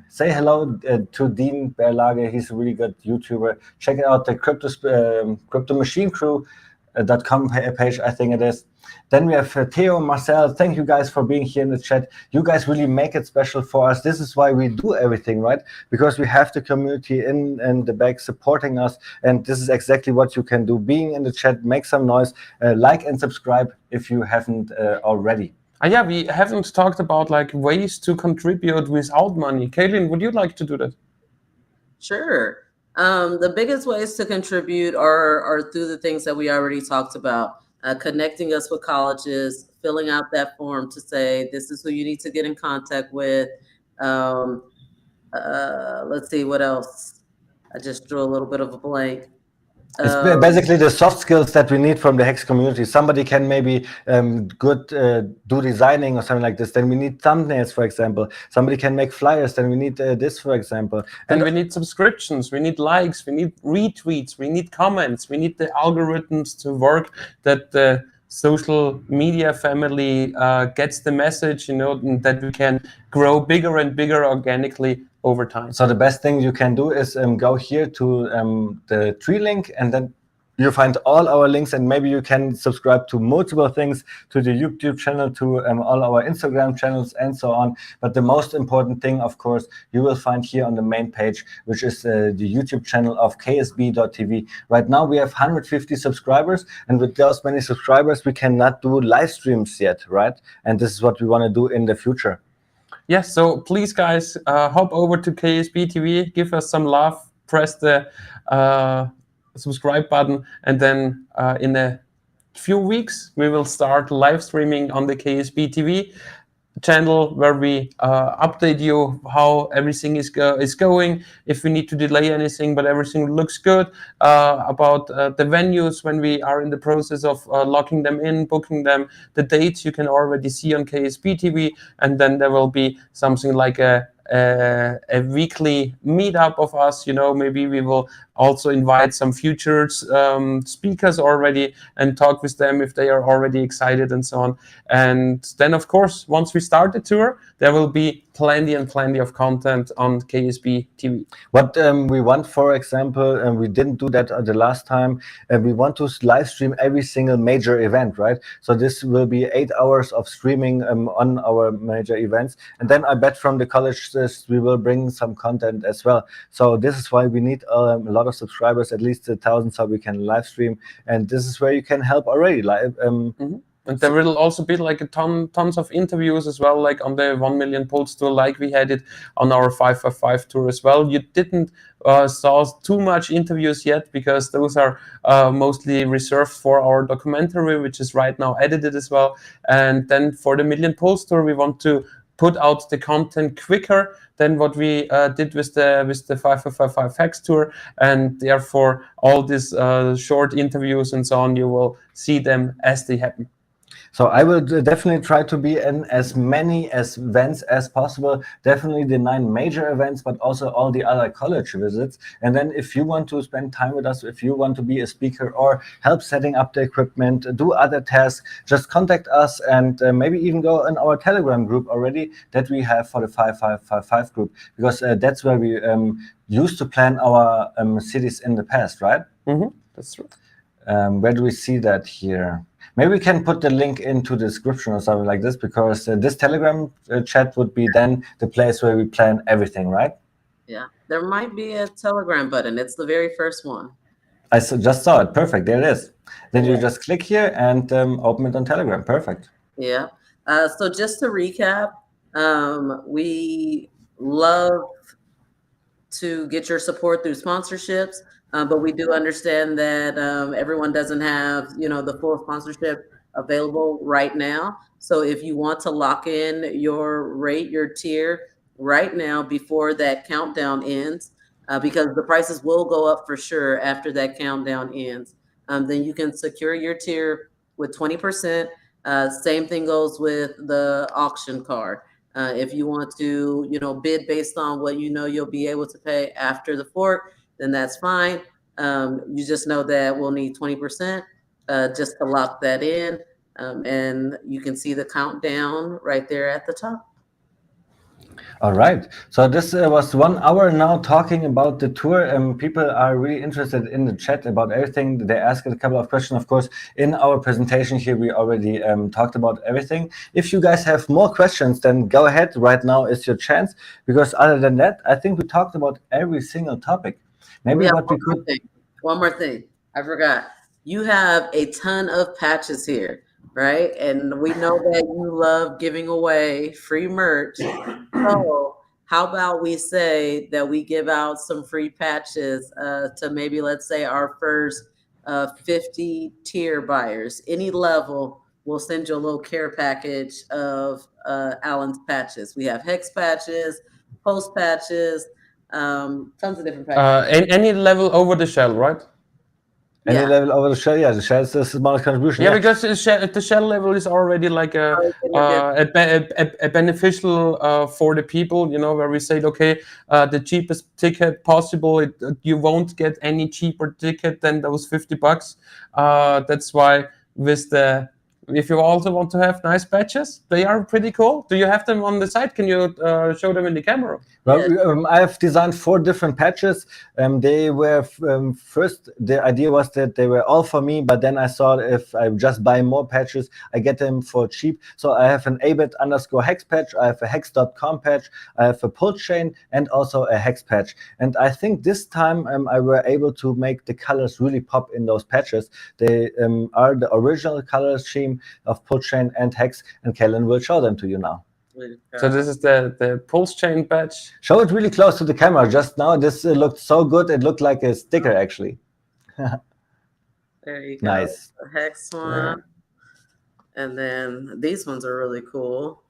Speaker 1: Say hello to Dean Berlage. He's a really good YouTuber. Check out the Crypto Machine Crew.com page, I think it is. Then we have Theo, Marcel. Thank you guys for being here in the chat. You guys really make it special for us. This is why we do everything, right? Because we have the community in the back supporting us. And this is exactly what you can do. Being in the chat, make some noise, like and subscribe if you haven't already.
Speaker 2: Yeah, we haven't talked about like ways to contribute without money. Caitlin, would you like to do that?
Speaker 3: Sure. The biggest ways to contribute are through the things that we already talked about. Connecting us with colleges, filling out that form to say this is who you need to get in contact with. Um, let's see what else. I just drew a little bit of a blank.
Speaker 1: It's
Speaker 3: Um,
Speaker 1: basically the soft skills that we need from the Hex community. Somebody can maybe good do designing or something like this. Then we need thumbnails, for example. Somebody can make flyers. Then we need this, for example.
Speaker 2: And we need subscriptions, we need likes, we need retweets, we need comments, we need the algorithms to work, that the social media family gets the message, and that we can grow bigger and bigger organically over time.
Speaker 1: So the best thing you can do is go here to the tree link, and then you find all our links, and maybe you can subscribe to multiple things, to the YouTube channel, to all our Instagram channels, and so on. But the most important thing, of course, you will find here on the main page, which is the YouTube channel of ksb.tv. Right now we have 150 subscribers, and with those many subscribers, we cannot do live streams yet, right? And this is what we want to do in the future.
Speaker 2: Yes, so please, guys, hop over to KSB TV, give us some love, press the subscribe button, and then in a few weeks we will start live streaming on the KSB TV channel, where we update you how everything is going, if we need to delay anything, but everything looks good, about the venues when we are in the process of locking them in, booking them. The dates you can already see on KSB TV, and then there will be something like a weekly meetup of us. Maybe we will also invite some future speakers already and talk with them if they are already excited and so on. And then, of course, once we start the tour, there will be plenty of content on KSB TV.
Speaker 1: What we want, for example, and we didn't do that the last time, we want to live stream every single major event, right? So this will be 8 hours of streaming on our major events. And then I bet from the colleges we will bring some content as well. So this is why we need a lot of subscribers, at least 1,000, so we can live stream. And this is where you can help already.
Speaker 2: And there will also be like tons of interviews as well, like on the 1 Million Pulse tour, like we had it on our 555 tour as well. You didn't saw too much interviews yet, because those are mostly reserved for our documentary, which is right now edited as well. And then for the Million Pulse tour, we want to put out the content quicker than what we did with the 5555 HEX tour, and therefore all these short interviews and so on, you will see them as they happen.
Speaker 1: So I will definitely try to be in as many events as possible. Definitely the 9 major events, but also all the other college visits. And then if you want to spend time with us, if you want to be a speaker or help setting up the equipment, do other tasks, just contact us, and maybe even go in our Telegram group already that we have for the 5555 group, because that's where we used to plan our cities in the past, right?
Speaker 2: That's true.
Speaker 1: Where do we see that here? Maybe we can put the link into the description or something like this, because this Telegram chat would be then the place where we plan everything, right?
Speaker 3: Yeah, there might be a Telegram button. It's the very first one.
Speaker 1: I just saw it. Perfect. There it is. Then you just click here and open it on Telegram. Perfect.
Speaker 3: Yeah. So just to recap, we love to get your support through sponsorships, but we do understand that everyone doesn't have, the full sponsorship available right now. So if you want to lock in your rate, your tier right now before that countdown ends, because the prices will go up for sure after that countdown ends, then you can secure your tier with 20%. Same thing goes with the auction card. If you want to, bid based on what you'll be able to pay after the fork, then that's fine. You just know that we'll need 20% just to lock that in. And you can see the countdown right there at the top.
Speaker 1: All right. So this was 1 hour now talking about the tour. People are really interested in the chat about everything. They asked a couple of questions. Of course, in our presentation here, we already talked about everything. If you guys have more questions, then go ahead. Right now is your chance, because other than that, I think we talked about every single topic. Maybe what we could...
Speaker 3: One more thing. I forgot. You have a ton of patches here. right? And we know that you love giving away free merch. So how about we say that we give out some free patches to maybe, let's say, our first 50 tier buyers. Any level, we'll send you a little care package of Allen's patches. We have hex patches, post patches, tons of different patches.
Speaker 2: Any level over the shell, right?
Speaker 1: Any
Speaker 3: Yeah.
Speaker 1: level over the shell, yeah, the shell is the smallest contribution.
Speaker 2: Yeah, because the shell level is already like a beneficial for the people, you know, where we say, okay, the cheapest ticket possible, you won't get any cheaper ticket than those $50. That's why with the, if you also want to have nice patches, they are pretty cool. Do you have them on the site? Can you show them in the camera?
Speaker 1: Well, I have designed 4 different patches. They were first, the idea was that they were all for me, but then I saw if I just buy more patches, I get them for cheap. So I have an abit_hex patch, I have a hex.com patch, I have a Pulsechain, and also a hex patch. And I think this time I were able to make the colors really pop in those patches. They are the original color scheme of Pulsechain and hex, and Kellen will show them to you now.
Speaker 2: So this is the Pulsechain patch.
Speaker 1: Show it really close to the camera just now. This looked so good. It looked like a sticker, actually.
Speaker 3: There you go.
Speaker 1: Nice.
Speaker 3: The hex one. And then these ones are really cool.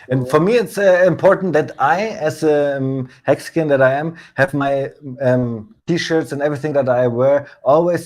Speaker 1: And for me, it's important that I, as a Hexican that I am, have my T-shirts and everything that I wear always